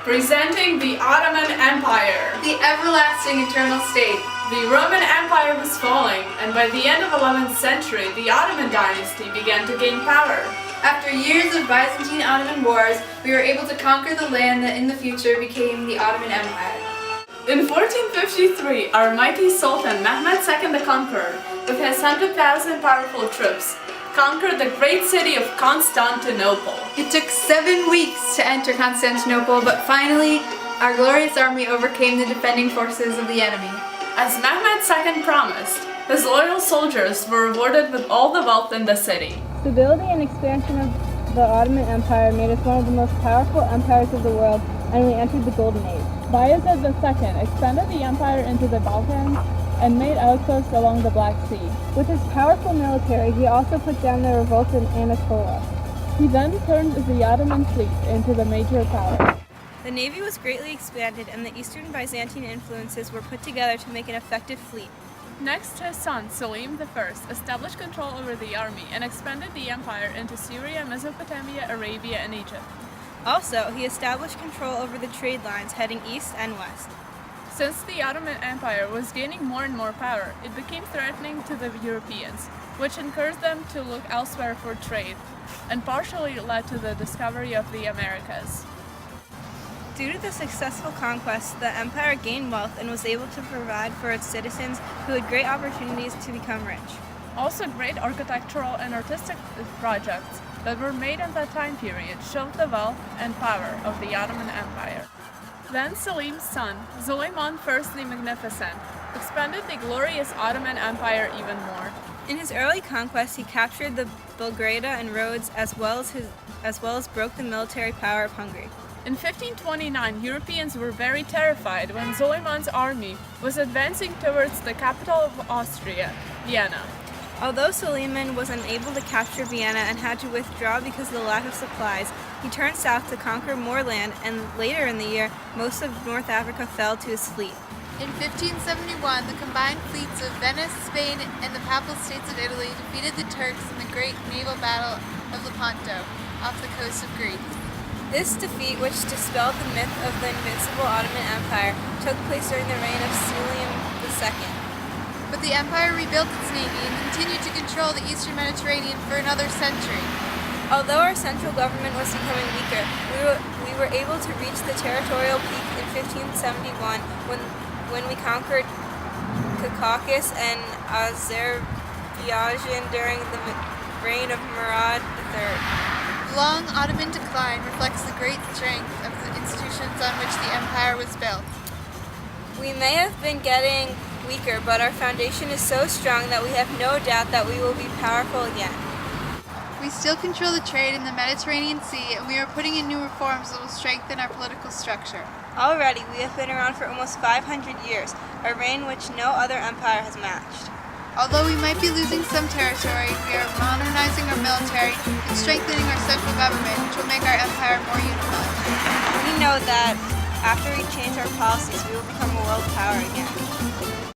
Presenting the Ottoman Empire. The everlasting eternal state. The Roman Empire was falling, and by the end of 11th century, the Ottoman dynasty began to gain power. After years of Byzantine-Ottoman wars, we were able to conquer the land that in the future became the Ottoman Empire. In 1453, our mighty Sultan Mehmed II the Conqueror, with his 100,000 powerful troops, conquered the great city of Constantinople. It took 7 weeks to enter Constantinople, but finally, our glorious army overcame the defending forces of the enemy. As Mehmed II promised, his loyal soldiers were rewarded with all the wealth in the city. Stability and expansion of the Ottoman Empire made us one of the most powerful empires of the world, and we entered the Golden Age. Bayezid II expanded the empire into the Balkans and made outposts along the Black Sea. With his powerful military, he also put down the revolt in Anatolia. He then turned the Ottoman fleet into the major power. The navy was greatly expanded, and the Eastern Byzantine influences were put together to make an effective fleet. Next, his son, Selim I, established control over the army and expanded the empire into Syria, Mesopotamia, Arabia, and Egypt. Also, he established control over the trade lines heading east and west. Since the Ottoman Empire was gaining more and more power, it became threatening to the Europeans, which encouraged them to look elsewhere for trade, and partially led to the discovery of the Americas. Due to the successful conquest, the empire gained wealth and was able to provide for its citizens who had great opportunities to become rich. Also, great architectural and artistic projects that were made in that time period showed the wealth and power of the Ottoman Empire. Then Selim's son, Suleiman I the Magnificent, expanded the glorious Ottoman Empire even more. In his early conquests, he captured the Belgrade and Rhodes as well as broke the military power of Hungary. In 1529, Europeans were very terrified when Suleiman's army was advancing towards the capital of Austria, Vienna. Although Suleiman was unable to capture Vienna and had to withdraw because of the lack of supplies, he turned south to conquer more land, and later in the year, most of North Africa fell to his fleet. In 1571, the combined fleets of Venice, Spain, and the Papal States of Italy defeated the Turks in the great naval battle of Lepanto, off the coast of Greece. This defeat, which dispelled the myth of the invincible Ottoman Empire, took place during the reign of Selim II. But the empire rebuilt its navy and continued to control the eastern Mediterranean for another century. Although our central government was becoming weaker, we were able to reach the territorial peak in 1571 when we conquered Caucasus and Azerbaijan during the reign of Murad III. The long Ottoman decline reflects the great strength of the institutions on which the empire was built. We may have been getting weaker, but our foundation is so strong that we have no doubt that we will be powerful again. We still control the trade in the Mediterranean Sea, and we are putting in new reforms that will strengthen our political structure. Already, we have been around for almost 500 years, a reign which no other empire has matched. Although we might be losing some territory, we are modernizing our military and strengthening our central government, which will make our empire more unified. We know that after we change our policies, we will become a world power again.